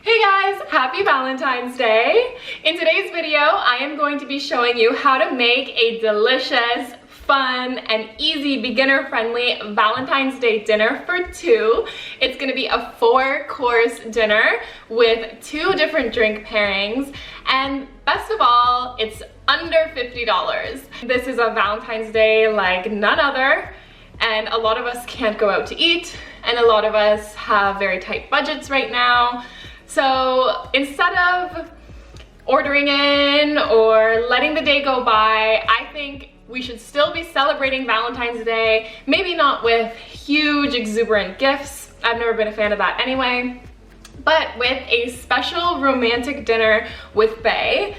Hey guys, happy Valentine's Day. In today's video, I am going to be showing you how to make a delicious, fun, and easy beginner-friendly Valentine's Day dinner for two. It's gonna be a 4-course dinner with 2 different drink pairings, and best of all, it's under $50. This is a Valentine's Day like none other, and a lot of us can't go out to eat, and a lot of us have very tight budgets right now. So instead of ordering in or letting the day go by, I think we should still be celebrating Valentine's Day, maybe not with huge exuberant gifts. I've never been a fan of that anyway, but with a special romantic dinner with Bae.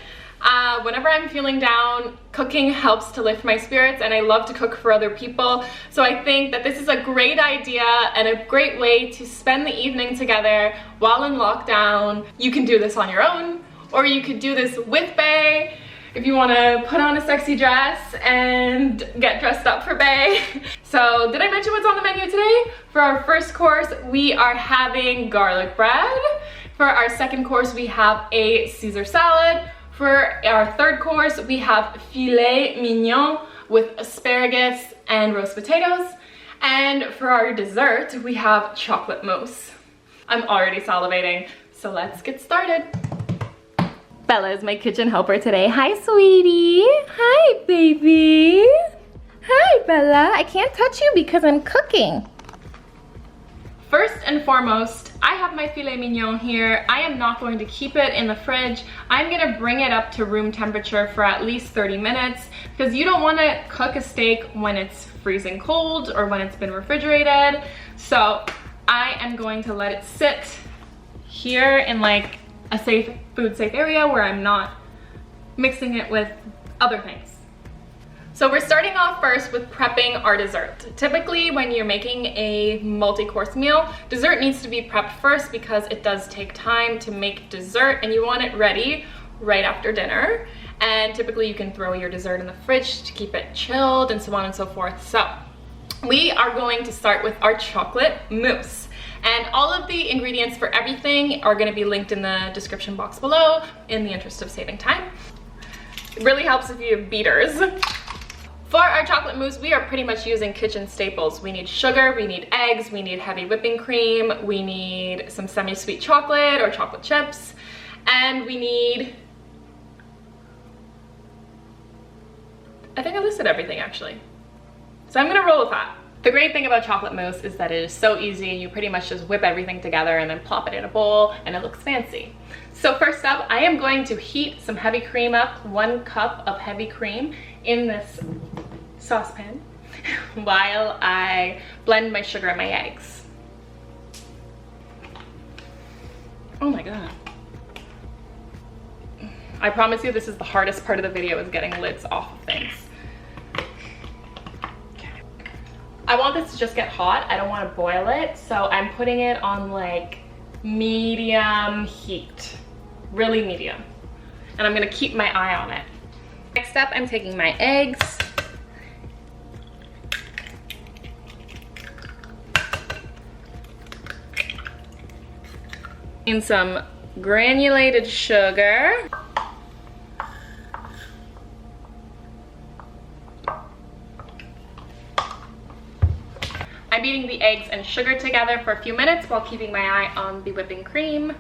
Whenever I'm feeling down, cooking helps to lift my spirits, and I love to cook for other people. So I think that this is a great idea and a great way to spend the evening together while in lockdown. You can do this on your own, or you could do this with Bae if you want to put on a sexy dress and get dressed up for Bae. So did I mention what's on the menu today? For our first course, we are having garlic bread. For our second course, we have a Caesar salad. For our third course, we have filet mignon with asparagus and roast potatoes. And for our dessert, we have chocolate mousse. I'm already salivating, so let's get started. Bella is my kitchen helper today. Hi, sweetie. Hi, baby. Hi, Bella. I can't touch you because I'm cooking. First and foremost, I have my filet mignon here. I am not going to keep it in the fridge. I'm gonna bring it up to room temperature for at least 30 minutes because you don't wanna cook a steak when it's freezing cold or when it's been refrigerated. So I am going to let it sit here in like a safe, food safe area where I'm not mixing it with other things. So we're starting off first with prepping our dessert. Typically when you're making a multi-course meal, dessert needs to be prepped first because it does take time to make dessert and you want it ready right after dinner. And typically you can throw your dessert in the fridge to keep it chilled and so on and so forth. So we are going to start with our chocolate mousse. And all of the ingredients for everything are gonna be linked in the description box below in the interest of saving time. It really helps if you have beaters. For our chocolate mousse, we are pretty much using kitchen staples. We need sugar, we need eggs, we need heavy whipping cream, we need some semi-sweet chocolate or chocolate chips, and we need, I think I listed everything actually. So I'm gonna roll with that. The great thing about chocolate mousse is that it is so easy. You pretty much just whip everything together and then plop it in a bowl and it looks fancy. So first up, I am going to heat some heavy cream up, 1 cup of heavy cream in this saucepan while I blend my sugar and my eggs. Oh my God. I promise you this is the hardest part of the video, is getting lids off of things. Okay. I want this to just get hot. I don't want to boil it, so I'm putting it on like medium heat, really medium. And I'm gonna keep my eye on it. Next up, I'm taking my eggs. In some granulated sugar. I'm beating the eggs and sugar together for a few minutes while keeping my eye on the whipping cream.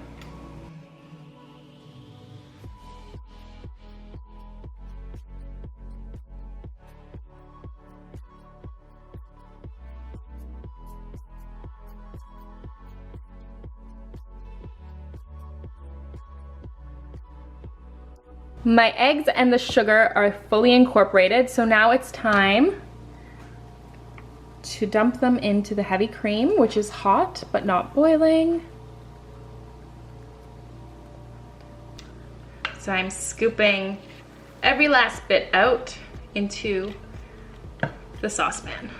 My eggs and the sugar are fully incorporated, so now it's time to dump them into the heavy cream, which is hot but not boiling. So I'm scooping every last bit out into the saucepan.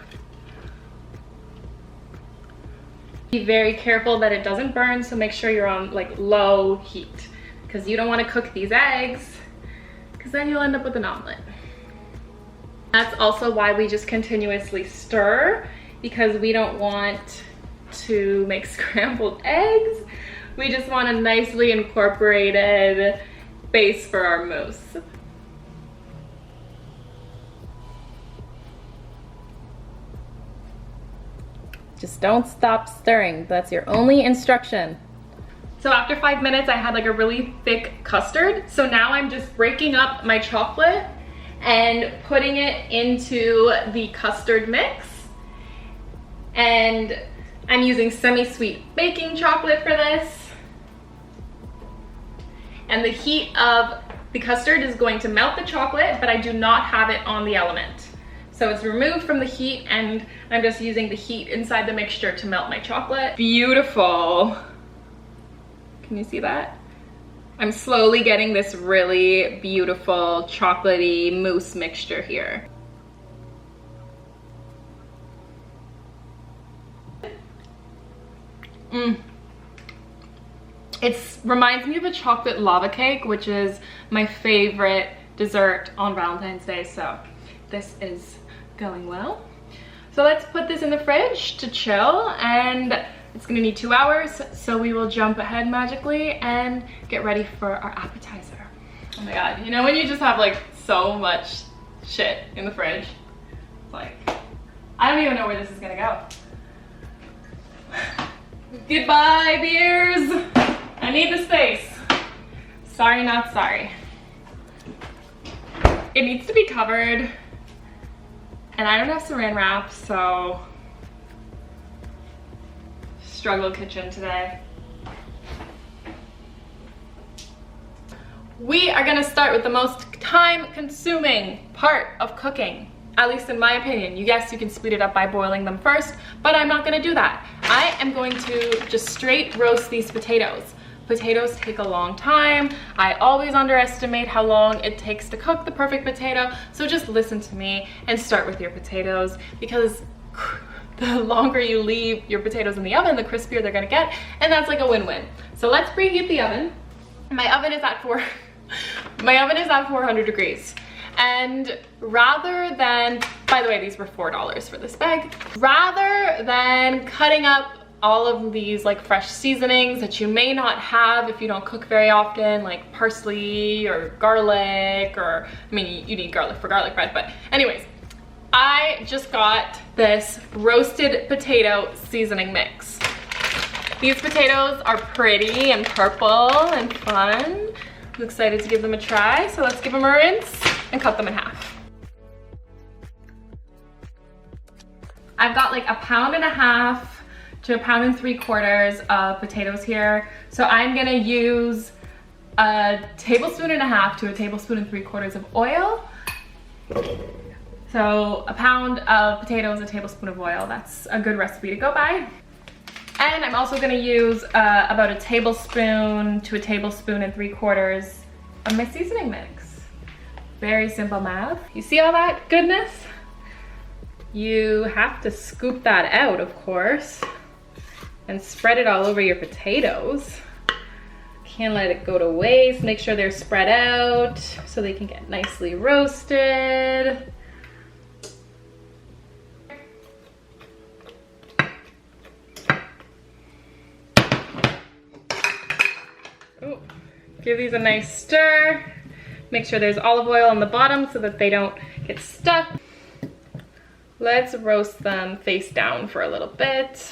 Be very careful that it doesn't burn, so make sure you're on like low heat because you don't want to cook these eggs because then you'll end up with an omelet. That's also why we just continuously stir, because we don't want to make scrambled eggs. We just want a nicely incorporated base for our mousse. Just don't stop stirring. That's your only instruction. So after 5 minutes, I had like a really thick custard. So now I'm just breaking up my chocolate and putting it into the custard mix. And I'm using semi-sweet baking chocolate for this. And the heat of the custard is going to melt the chocolate, but I do not have it on the element. So it's removed from the heat and I'm just using the heat inside the mixture to melt my chocolate. Beautiful. Can you see that? I'm slowly getting this really beautiful chocolatey mousse mixture here. It reminds me of a chocolate lava cake, which is my favorite dessert on Valentine's Day, so this is going well. So let's put this in the fridge to chill, and it's gonna need 2 hours, so we will jump ahead magically and get ready for our appetizer. Oh my god, you know when you just have like so much shit in the fridge? Like, I don't even know where this is gonna go. Goodbye, beers! I need the space. Sorry, not sorry. It needs to be covered, and I don't have saran wrap, so struggle kitchen today. We are gonna start with the most time-consuming part of cooking, at least in my opinion. Yes, you can speed it up by boiling them first, but I'm not gonna do that. I am going to just straight roast these potatoes. Potatoes take a long time. I always underestimate how long it takes to cook the perfect potato, so just listen to me and start with your potatoes, because the longer you leave your potatoes in the oven, the crispier they're gonna get, and that's like a win-win. So let's preheat the oven. My oven is at 400 degrees. And rather than, by the way, these were $4 for this bag. Rather than cutting up all of these like fresh seasonings that you may not have if you don't cook very often, like parsley or garlic, or, I mean, you need garlic for garlic bread, but anyways, I just got this roasted potato seasoning mix. These potatoes are pretty and purple and fun. I'm excited to give them a try, so let's give them a rinse and cut them in half. I've got like 1.5 pounds to 1.75 pounds of potatoes here. So I'm gonna use 1.5 tablespoons to 1.75 tablespoons of oil. So 1 pound of potatoes, 1 tablespoon of oil. That's a good recipe to go by. And I'm also gonna use about 1 tablespoon to 1.75 tablespoons of my seasoning mix. Very simple math. You see all that goodness? You have to scoop that out, of course, and spread it all over your potatoes. Can't let it go to waste. Make sure they're spread out so they can get nicely roasted. Ooh. Give these a nice stir. Make sure there's olive oil on the bottom so that they don't get stuck. Let's roast them face down for a little bit.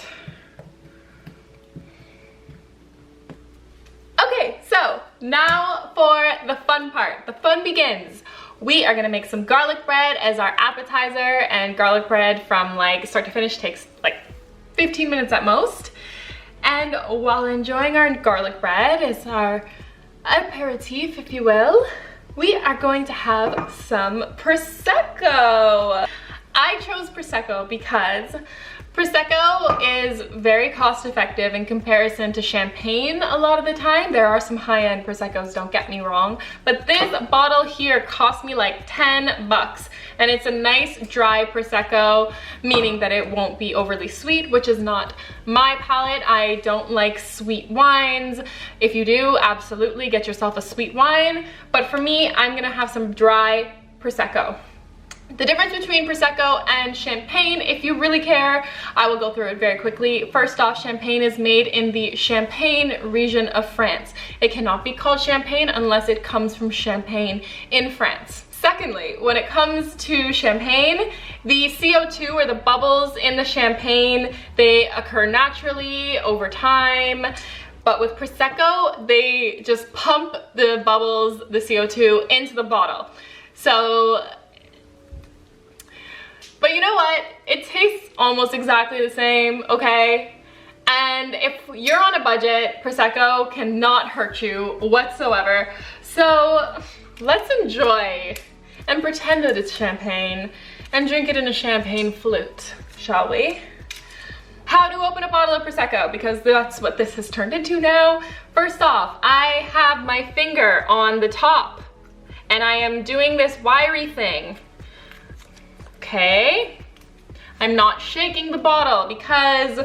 Okay, so now for the fun part. The fun begins. We are gonna make some garlic bread as our appetizer, and garlic bread from like start to finish takes like 15 minutes at most. And while enjoying our garlic bread as our aperitif, if you will, we are going to have some Prosecco. I chose Prosecco because Prosecco is very cost effective in comparison to champagne a lot of the time. There are some high-end Proseccos, don't get me wrong, but this bottle here cost me like 10 bucks, and it's a nice dry Prosecco, meaning that it won't be overly sweet, which is not my palate. I don't like sweet wines. If you do, absolutely get yourself a sweet wine, but for me, I'm gonna have some dry Prosecco. The difference between Prosecco and Champagne, if you really care, I will go through it very quickly. First off, Champagne is made in the Champagne region of France. It cannot be called Champagne unless it comes from Champagne in France. Secondly, when it comes to Champagne, the CO2 or the bubbles in the Champagne, they occur naturally over time. But with Prosecco, they just pump the bubbles, the CO2, into the bottle. So, but you know what? It tastes almost exactly the same, okay? And if you're on a budget, Prosecco cannot hurt you whatsoever. So let's enjoy and pretend that it's champagne and drink it in a champagne flute, shall we? How to open a bottle of Prosecco, because that's what this has turned into now. First off, I have my finger on the top and I am doing this wiry thing. Okay, I'm not shaking the bottle because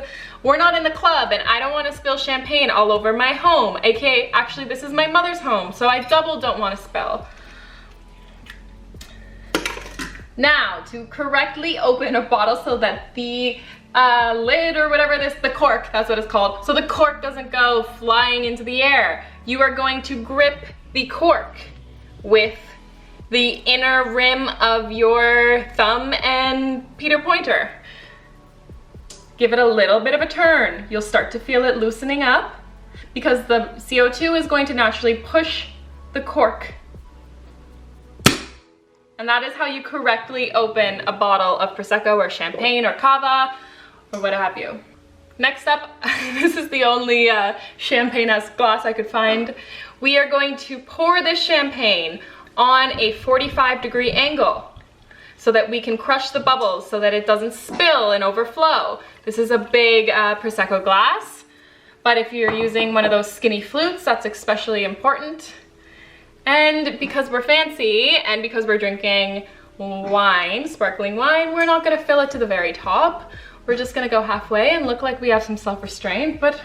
we're not in the club and I don't want to spill champagne all over my home. AKA, actually this is my mother's home, so I double don't want to spill. Now, to correctly open a bottle so that the lid or whatever the cork, that's what it's called, so the cork doesn't go flying into the air, you are going to grip the cork with the inner rim of your thumb and Peter pointer. Give it a little bit of a turn. You'll start to feel it loosening up because the CO2 is going to naturally push the cork. And that is how you correctly open a bottle of Prosecco or Champagne or Cava or what have you. Next up, this is the only champagne-esque glass I could find. We are going to pour this champagne on a 45-degree angle so that we can crush the bubbles so that it doesn't spill and overflow. This is a big Prosecco glass, but if you're using one of those skinny flutes, that's especially important. And because we're fancy and because we're drinking wine, sparkling wine, we're not gonna fill it to the very top. We're just gonna go halfway and look like we have some self-restraint, but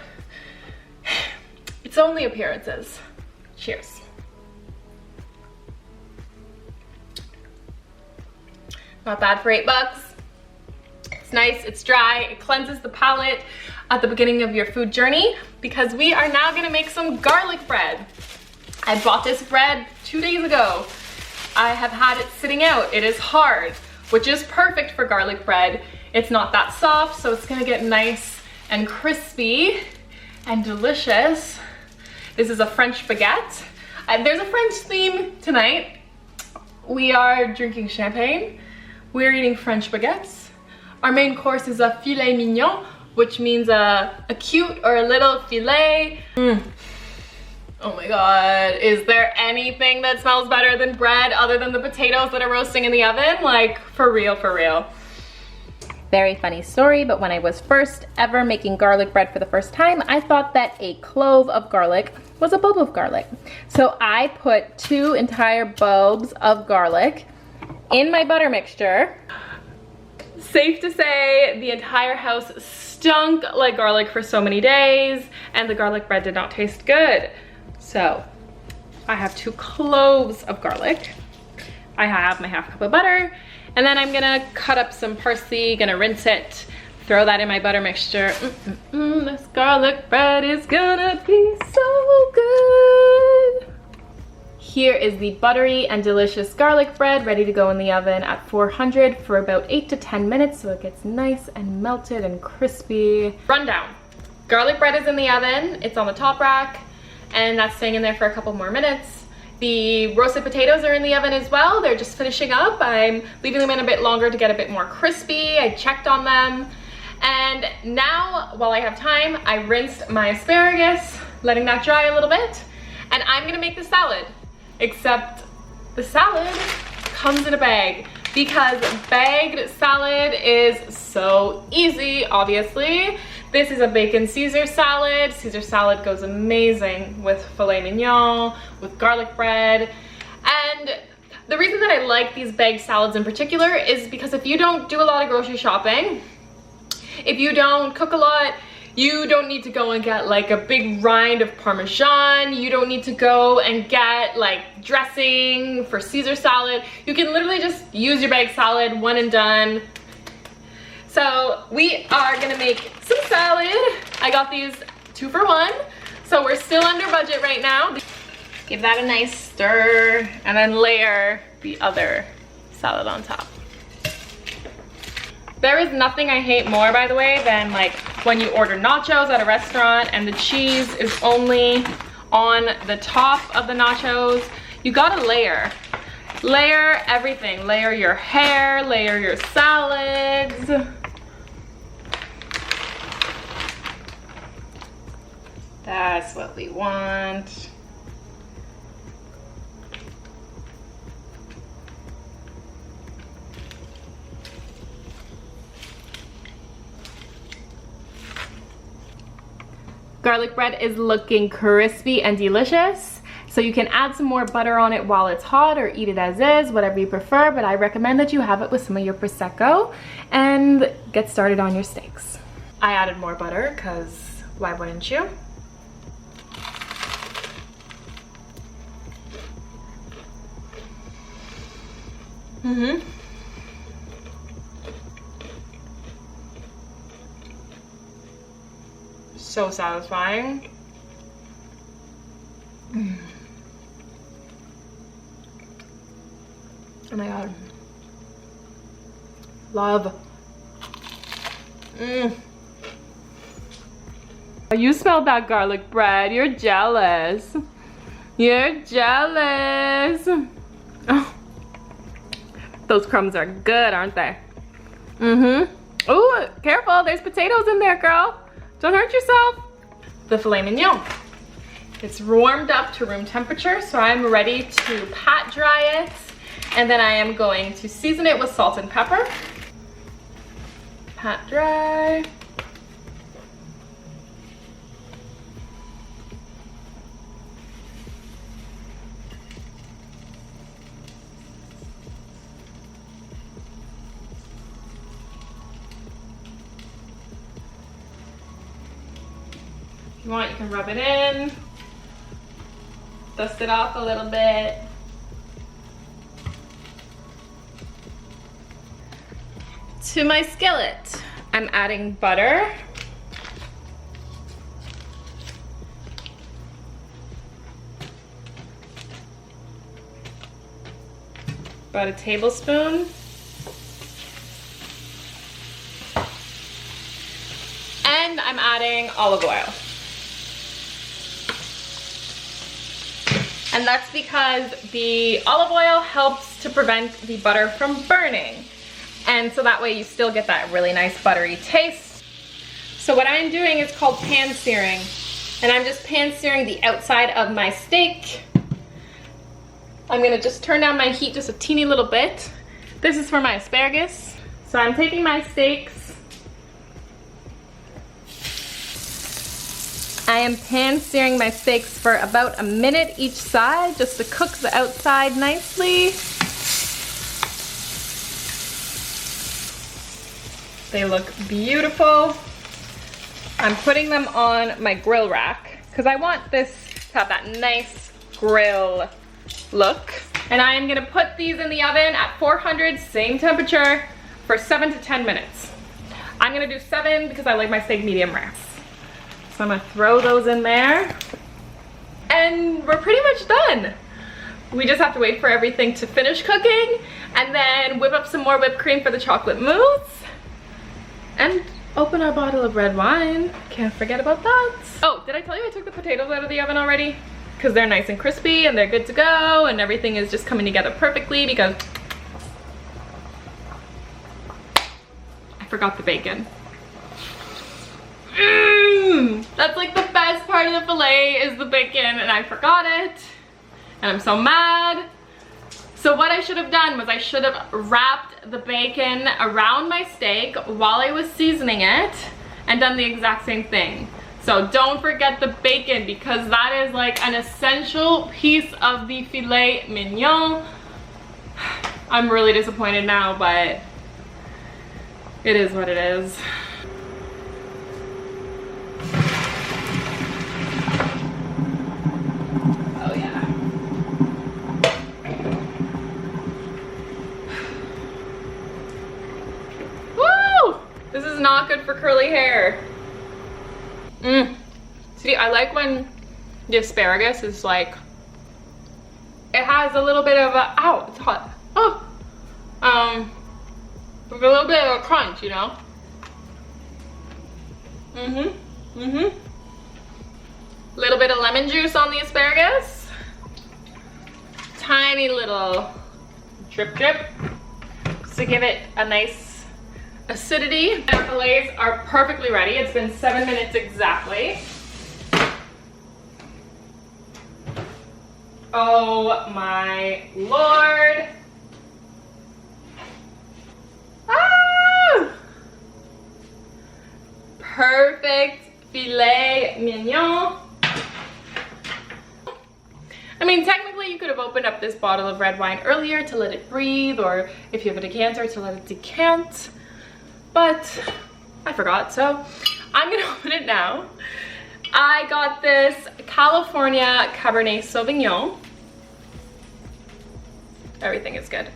it's only appearances. Cheers. Not bad for $8. It's nice, it's dry, it cleanses the palate at the beginning of your food journey because we are now gonna make some garlic bread. I bought this bread 2 days ago. I have had it sitting out. It is hard, which is perfect for garlic bread. It's not that soft, so it's gonna get nice and crispy and delicious. This is a French baguette. There's a French theme tonight. We are drinking champagne. We're eating French baguettes. Our main course is a filet mignon, which means a cute or a little filet. Oh my God, is there anything that smells better than bread other than the potatoes that are roasting in the oven? Like, for real, for real. Very funny story, but when I was first ever making garlic bread for the first time, I thought that a clove of garlic was a bulb of garlic. So I put 2 entire bulbs of garlic in my butter mixture. Safe to say, the entire house stunk like garlic for so many days, and the garlic bread did not taste good. So I have 2 cloves of garlic. I have my half cup of butter, and then I'm gonna cut up some parsley, gonna rinse it, throw that in my butter mixture. This garlic bread is gonna be so good. Here is the buttery and delicious garlic bread ready to go in the oven at 400 for about 8 to 10 minutes so it gets nice and melted and crispy. Rundown. Garlic bread is in the oven, it's on the top rack, and that's staying in there for a couple more minutes. The roasted potatoes are in the oven as well. They're just finishing up. I'm leaving them in a bit longer to get a bit more crispy. I checked on them. And now, while I have time, I rinsed my asparagus, letting that dry a little bit. And I'm gonna make the salad. Except the salad comes in a bag because bagged salad is so easy, obviously. This is a bacon Caesar salad. Caesar salad goes amazing with filet mignon, with garlic bread. And the reason that I like these bagged salads in particular is because if you don't do a lot of grocery shopping, if you don't cook a lot, You don't need to go and get like a big rind of Parmesan. You don't need to go and get like dressing for Caesar salad. You can literally just use your bag salad, one and done. So we are gonna make some salad. I got these 2 for 1. So we're still under budget right now. Give that a nice stir and then layer the other salad on top. There is nothing I hate more, by the way, than like when you order nachos at a restaurant and the cheese is only on the top of the nachos. You gotta layer. Layer everything. Layer your hair, layer your salads. That's what we want. Garlic bread is looking crispy and delicious. So you can add some more butter on it while it's hot or eat it as is, whatever you prefer, but I recommend that you have it with some of your Prosecco and get started on your steaks. I added more butter because why wouldn't you? So satisfying. Oh my god. Love. You smelled that garlic bread. You're jealous. You're jealous. Oh. Those crumbs are good, aren't they? Ooh, careful. There's potatoes in there, girl. Don't hurt yourself. The filet mignon. It's warmed up to room temperature, so I'm ready to pat dry it. And then I am going to season it with salt and pepper. Pat dry. If you want, you can rub it in. Dust it off a little bit. To my skillet, I'm adding butter. About a tablespoon. And I'm adding olive oil. And that's because the olive oil helps to prevent the butter from burning. And so that way you still get that really nice buttery taste. So what I'm doing is called pan searing. And I'm just pan searing the outside of my steak. I'm gonna just turn down my heat just a teeny little bit. This is for my asparagus. So I'm taking my steaks. I am pan searing my steaks for about a minute each side just to cook the outside nicely. They look beautiful. I'm putting them on my grill rack because I want this to have that nice grill look. And I am gonna put these in the oven at 400, same temperature, for 7 to 10 minutes. I'm gonna do 7 because I like my steak medium rare. So I'm gonna throw those in there. And we're pretty much done. We just have to wait for everything to finish cooking and then whip up some more whipped cream for the chocolate mousse. And open our bottle of red wine. Can't forget about that. Oh, did I tell you I took the potatoes out of the oven already? Because they're nice and crispy and they're good to go and everything is just coming together perfectly because I forgot the bacon. That's like the best part of the filet is the bacon and I forgot it. And I'm so mad. So what I should have done was I should have wrapped the bacon around my steak while I was seasoning it and done the exact same thing. So don't forget the bacon because that is like an essential piece of the filet mignon. I'm really disappointed now, but it is what it is. good for curly hair. See, I like when the asparagus is like, it has a little bit of a, ow, it's hot. Oh, with a little bit of a crunch, you know? Little bit of lemon juice on the asparagus. Tiny little drip drip, just to give it a nice acidity. Our fillets are perfectly ready. It's been 7 minutes exactly. Oh my Lord. Ah! Perfect filet mignon. I mean, technically you could have opened up this bottle of red wine earlier to let it breathe, or if you have a decanter to let it decant, but I forgot, so I'm gonna open it now. I got this California Cabernet Sauvignon. Everything is good.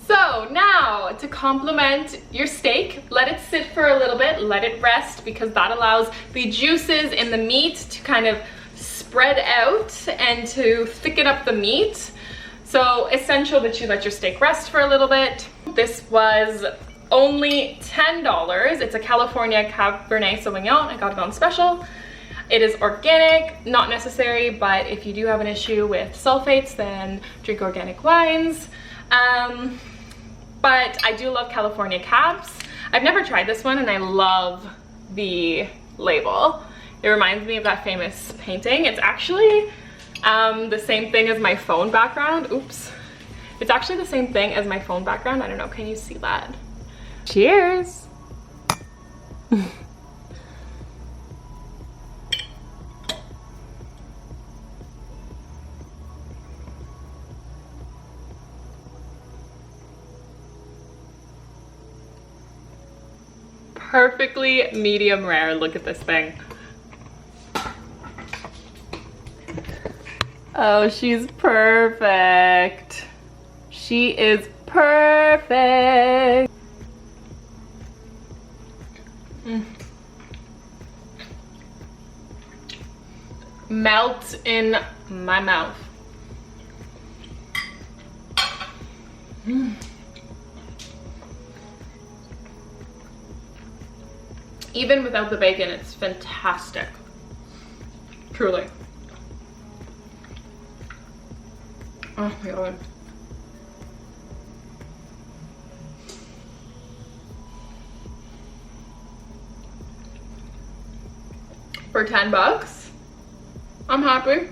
So now, to complement your steak, let it sit for a little bit, let it rest, because that allows the juices in the meat to kind of spread out and to thicken up the meat. So essential that you let your steak rest for a little bit. This was only $10. It's a California Cabernet Sauvignon. I got it on special. It is organic, not necessary, but if you do have an issue with sulfates, then drink organic wines. But I do love California Cabs. I've never tried this one, and I love the label. It reminds me of that famous painting. It's actually the same thing as my phone background. Oops. It's actually the same thing as my phone background. I don't know, can you see that? Cheers. Perfectly medium rare. Look at this thing. Oh, she's perfect. She is perfect. Melt in my mouth. Even without the bacon, it's fantastic. Truly. Oh my God. For 10 bucks, I'm happy.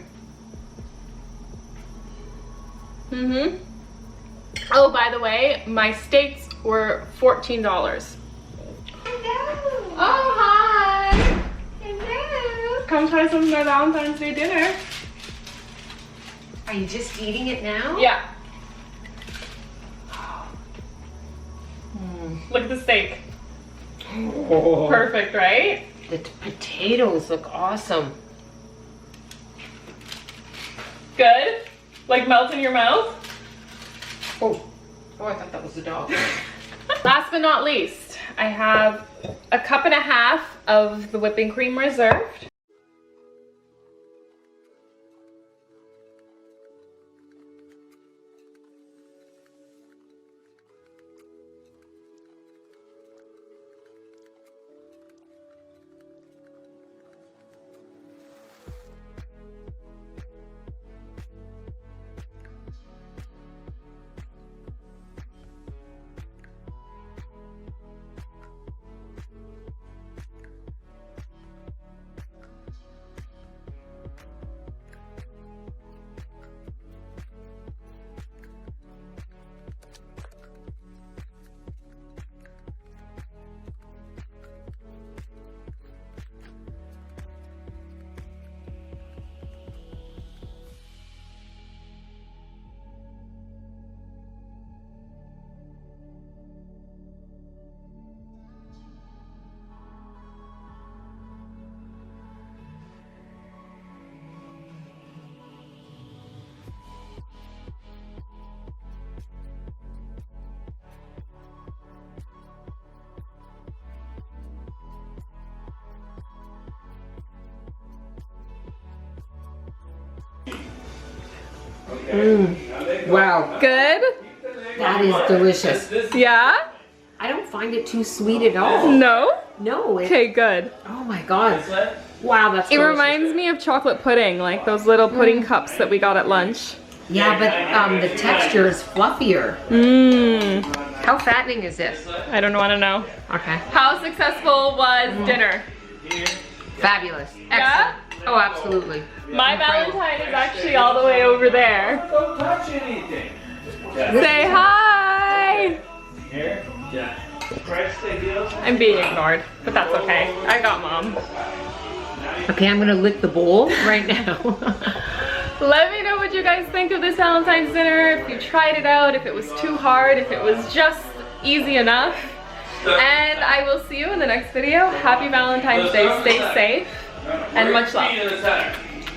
Oh, by the way, my steaks were $14. Hello. Oh, hi. Hello. Come try some of my Valentine's Day dinner. Are you just eating it now? Yeah. Look at the steak. Oh. Perfect, right? The potatoes look awesome. Good? Like melt in your mouth? Oh, I thought that was a dog. Last but not least, I have a cup and a half of the whipping cream reserved. Wow, Good? that is delicious. Yeah? I don't find it too sweet at all. No? No. Okay, good. Oh my god. Wow, that's It delicious. reminds me of chocolate pudding, like those little pudding cups that we got at lunch. Yeah, but the texture is fluffier. Mmm. How fattening is this? I don't want to know. Okay. How successful was dinner? Fabulous. Excellent. Yeah? Oh, absolutely. My Valentine is actually all the way over there. Don't touch anything. Say hi! Here? Yeah. Press the heels. I'm being ignored, but that's okay. I got mom. Okay, I'm gonna lick the bowl right now. Let me know what you guys think of this Valentine's dinner, if you tried it out, if it was too hard, if it was just easy enough. And I will see you in the next video. Happy Valentine's Day, stay safe, and much love.